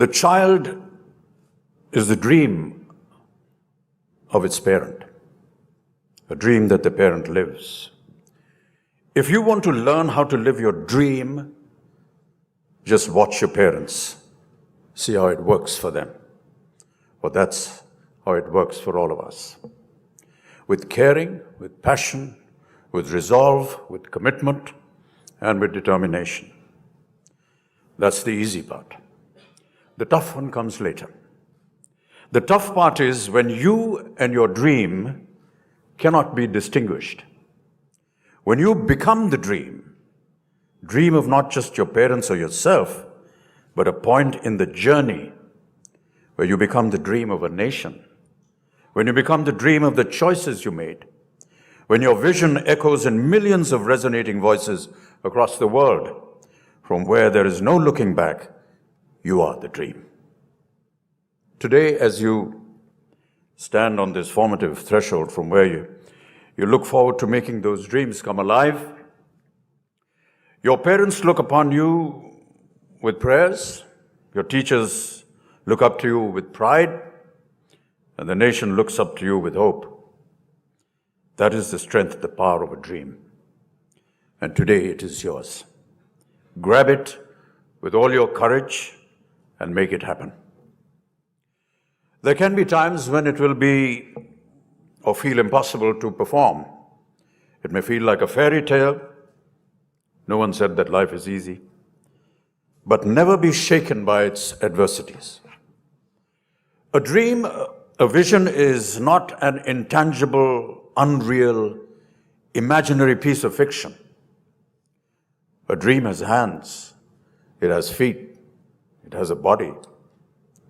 The child is the dream of its parent, a dream that the parent lives. If you want to learn how to live your dream, just watch your parents. See how it works for them. Well, that's how it works for all of us. With caring, with passion, with resolve, with commitment, and with determination. That's the easy part. The tough one comes later. The tough part is when you and your dream cannot be distinguished. When you become the dream of not just your parents or yourself, but a point in the journey where you become the dream of a nation, when you become the dream of the choices you made, when your vision echoes in millions of resonating voices across the world, from where there is no looking back, you are the dream. Today, as you stand on this formative threshold from where you look forward to making those dreams come alive, your parents look upon you with prayers, your teachers look up to you with pride, and the nation looks up to you with hope. That is the strength, the power of a dream. And today it is yours. Grab it with all your courage and make it happen. There can be times when it will be or feel impossible to perform. It may feel like a fairy tale. No one said that life is easy. But never be shaken by its adversities. A dream, a vision is not an intangible, unreal, imaginary piece of fiction. A dream has hands, it has feet, it has a body.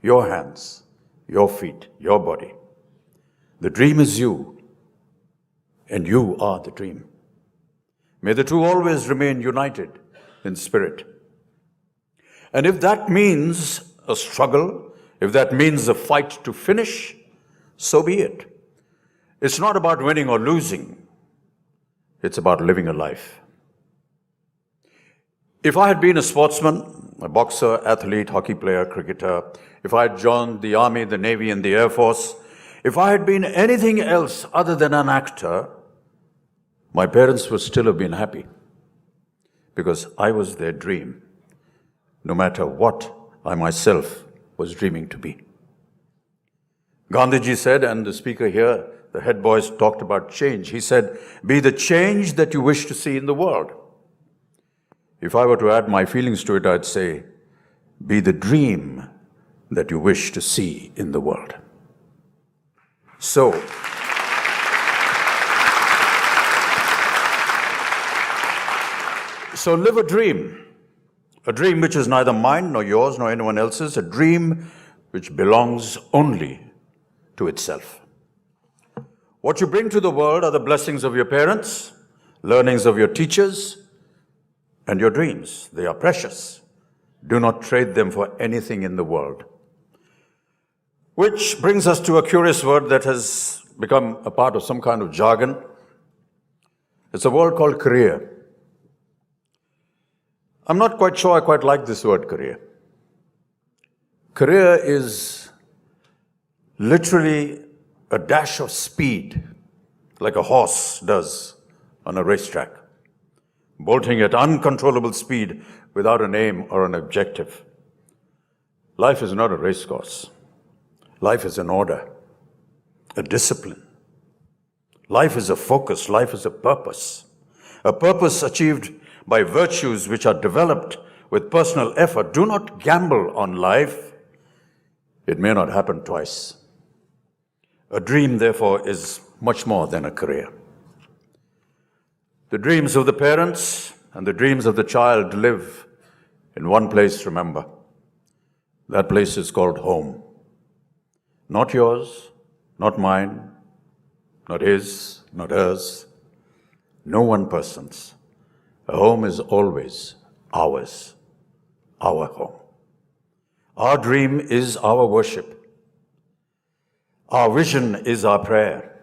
Your hands, your feet, your body. The dream is you, and you are the dream. May the two always remain united in spirit. And if that means a struggle, if that means a fight to finish, so be it. It's not about winning or losing. It's about living a life. If I had been a sportsman, a boxer, athlete, hockey player, cricketer, if I had joined the Army, the Navy, and the Air Force, if I had been anything else other than an actor, my parents would still have been happy because I was their dream, no matter what I myself was dreaming to be. Gandhiji said, and the speaker here, the head boys talked about change. He said, be the change that you wish to see in the world. If I were to add my feelings to it, I'd say, be the dream that you wish to see in the world. So, live a dream which is neither mine nor yours nor anyone else's, a dream which belongs only to itself. What you bring to the world are the blessings of your parents, learnings of your teachers, and your dreams. They are precious. Do not trade them for anything in the world. Which brings us to a curious word that has become a part of some kind of jargon. It's a word called career. I'm not quite sure I quite like this word career. Career is literally a dash of speed, like a horse does on a racetrack, bolting at uncontrollable speed without an aim or an objective. Life is not a race course. Life is an order, a discipline. Life is a focus. Life is a purpose achieved by virtues which are developed with personal effort. Do not gamble on life. It may not happen twice. A dream, therefore, is much more than a career. The dreams of the parents and the dreams of the child live in one place, remember. That place is called home. Not yours, not mine, not his, not hers. No one person's. A home is always ours, our home. Our dream is our worship. Our vision is our prayer.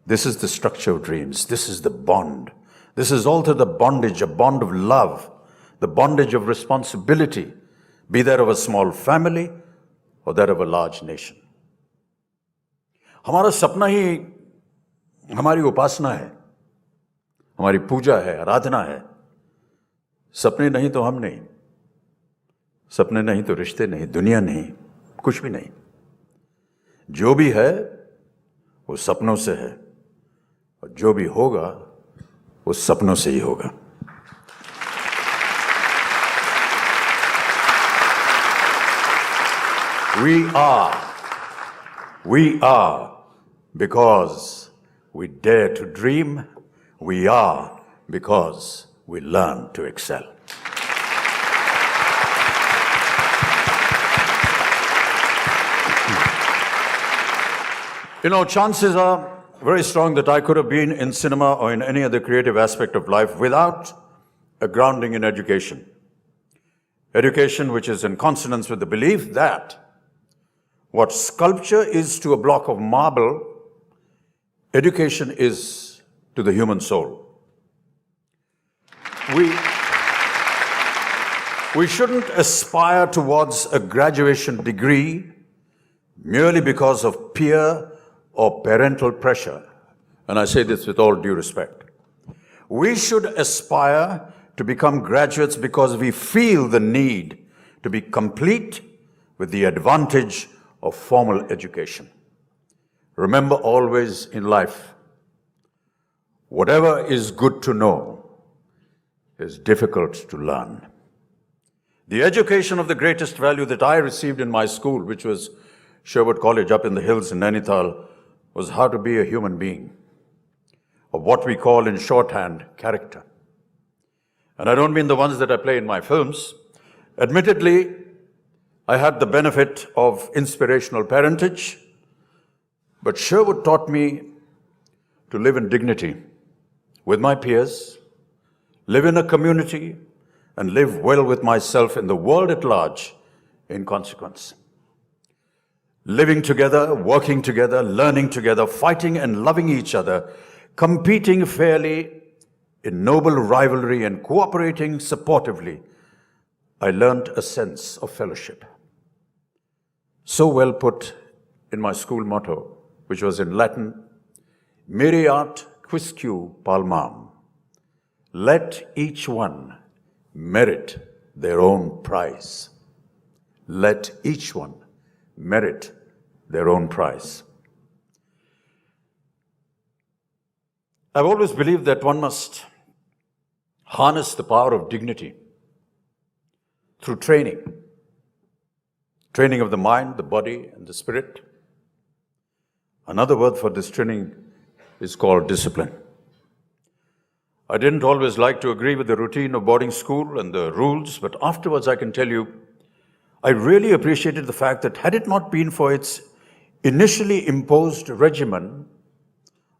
This is the structure of dreams. This is the bond. This is also the bondage, a bond of love, the bondage of responsibility be that of a small family or that of a large nation. हमारा सपना ही हमारी उपासना है, हमारी पूजा है, आराधना है। सपने नहीं तो हम नहीं, सपने नहीं तो रिश्ते नहीं, दुनिया नहीं, कुछ भी नहीं। जो भी है वो सपनों से है, और जो भी होगा वो सपनों से ही होगा। We are because we dare to dream. We are because we learn to excel. You know, chances are very strong that I could have been in cinema or in any other creative aspect of life without a grounding in education. Education which is in consonance with the belief that what sculpture is to a block of marble, education is to the human soul. We shouldn't aspire towards a graduation degree merely because of peer or parental pressure. And I say this with all due respect. We should aspire to become graduates because we feel the need to be complete with the advantage of formal education. Remember always in life, whatever is good to know is difficult to learn. The education of the greatest value that I received in my school, which was Sherwood College up in the hills in Nainital, was how to be a human being, or what we call in shorthand, character. And I don't mean the ones that I play in my films. Admittedly, I had the benefit of inspirational parentage, but Sherwood taught me to live in dignity with my peers, live in a community, and live well with myself in the world at large in consequence. Living together, working together, learning together, fighting and loving each other, competing fairly in noble rivalry and cooperating supportively, I learned a sense of fellowship. So well put in my school motto, which was in Latin, Miriat quisque palmam. Let each one merit their own prize. Let each one merit their own prize. I've always believed that one must harness the power of dignity through training of the mind, the body, and the spirit. Another word for this training is called discipline. I didn't always like to agree with the routine of boarding school and the rules, but afterwards I can tell you, I really appreciated the fact that had it not been for its initially imposed regimen,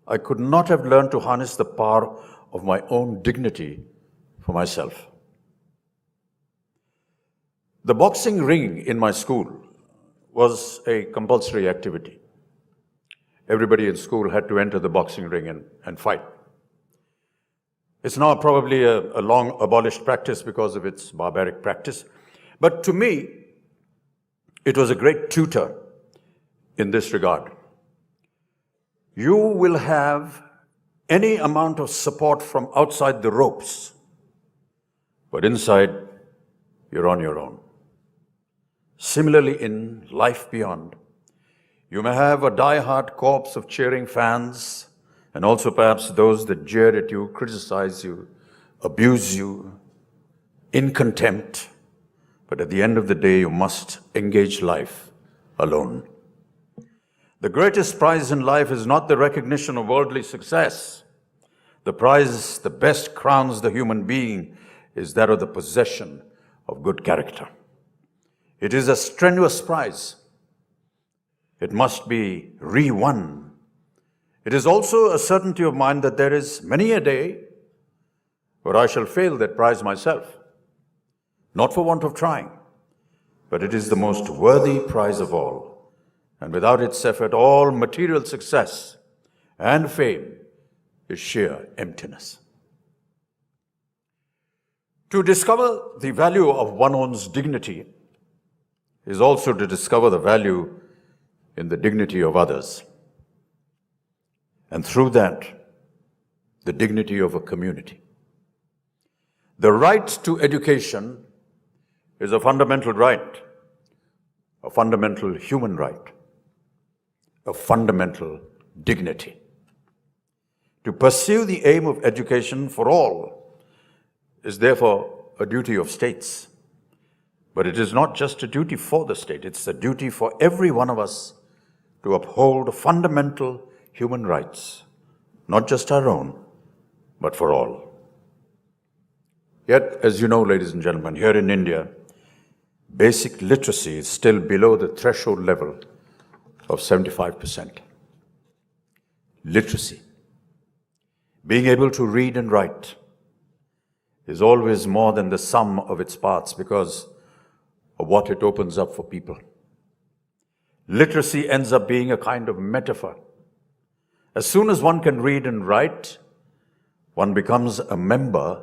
I could not have learned to harness the power of my own dignity for myself. The boxing ring in my school was a compulsory activity. Everybody in school had to enter the boxing ring and fight. It's now probably a long abolished practice because of its barbaric practice. But to me, it was a great tutor in this regard. You will have any amount of support from outside the ropes, but inside, you're on your own. Similarly, in life beyond, you may have a die-hard corps of cheering fans, and also perhaps those that jeer at you, criticize you, abuse you, in contempt. But at the end of the day, you must engage life alone. The greatest prize in life is not the recognition of worldly success. The prize that best crowns the human being is that of the possession of good character. It is a strenuous prize. It must be re-won. It is also a certainty of mind that there is many a day where I shall fail that prize myself, not for want of trying, but it is the most worthy prize of all. And without its effort, all material success and fame is sheer emptiness. To discover the value of one's own dignity, is also to discover the value in the dignity of others. And through that, the dignity of a community. The right to education is a fundamental right, a fundamental human right, a fundamental dignity. To pursue the aim of education for all is therefore a duty of states. But it is not just a duty for the state, it's a duty for every one of us to uphold fundamental human rights, not just our own, but for all. Yet, as you know, ladies and gentlemen, here in India, basic literacy is still below the threshold level of 75%. Literacy, being able to read and write, is always more than the sum of its parts because of what it opens up for people. Literacy ends up being a kind of metaphor. As soon as one can read and write, one becomes a member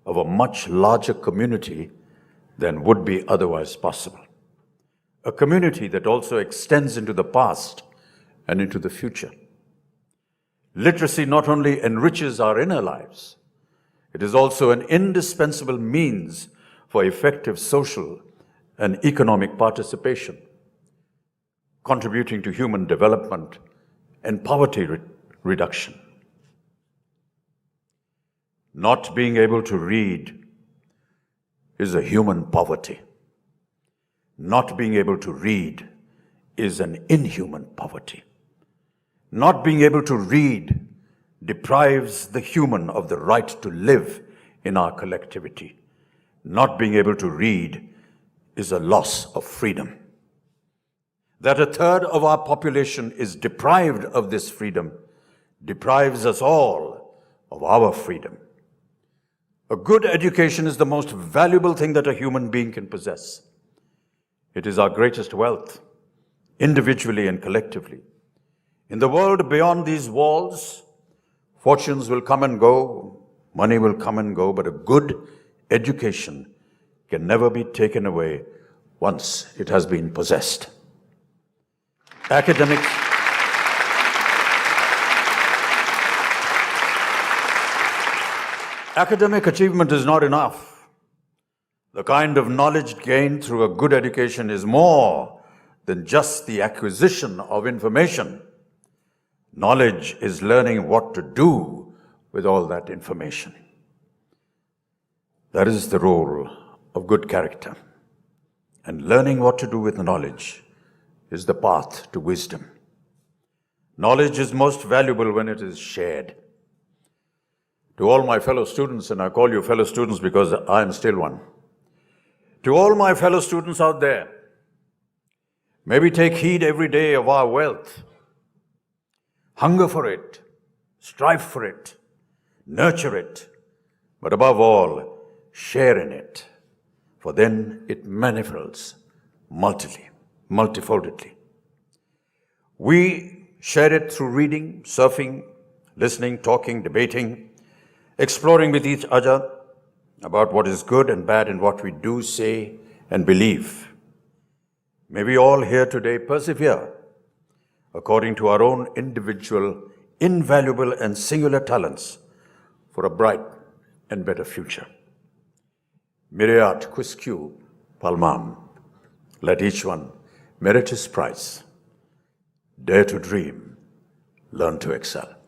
of a much larger community than would be otherwise possible. A community that also extends into the past and into the future. Literacy not only enriches our inner lives, it is also an indispensable means for effective social and economic participation, contributing to human development and poverty reduction. Not being able to read is a human poverty. Not being able to read is an inhuman poverty. Not being able to read deprives the human of the right to live in our collectivity. Not being able to read is a loss of freedom. That a third of our population is deprived of this freedom deprives us all of our freedom. A good education is the most valuable thing that a human being can possess. It is our greatest wealth, individually and collectively. In the world beyond these walls, fortunes will come and go, money will come and go, but a good education can never be taken away once it has been possessed. Academic achievement is not enough. The kind of knowledge gained through a good education is more than just the acquisition of information. Knowledge is learning what to do with all that information. That is the role of good character. And learning what to do with knowledge is the path to wisdom. Knowledge is most valuable when it is shared. To all my fellow students, and I call you fellow students because I am still one. To all my fellow students out there, may we take heed every day of our wealth. Hunger for it, strive for it, nurture it, but above all, share in it, for then it manifolds multifoldedly. We share it through reading, surfing, listening, talking, debating, exploring with each other about what is good and bad in what we do, say, and believe. May we all here today persevere according to our own individual, invaluable and singular talents for a bright and better future. Myriad quisque palmam. Let each one merit his prize. Dare to dream, learn to excel.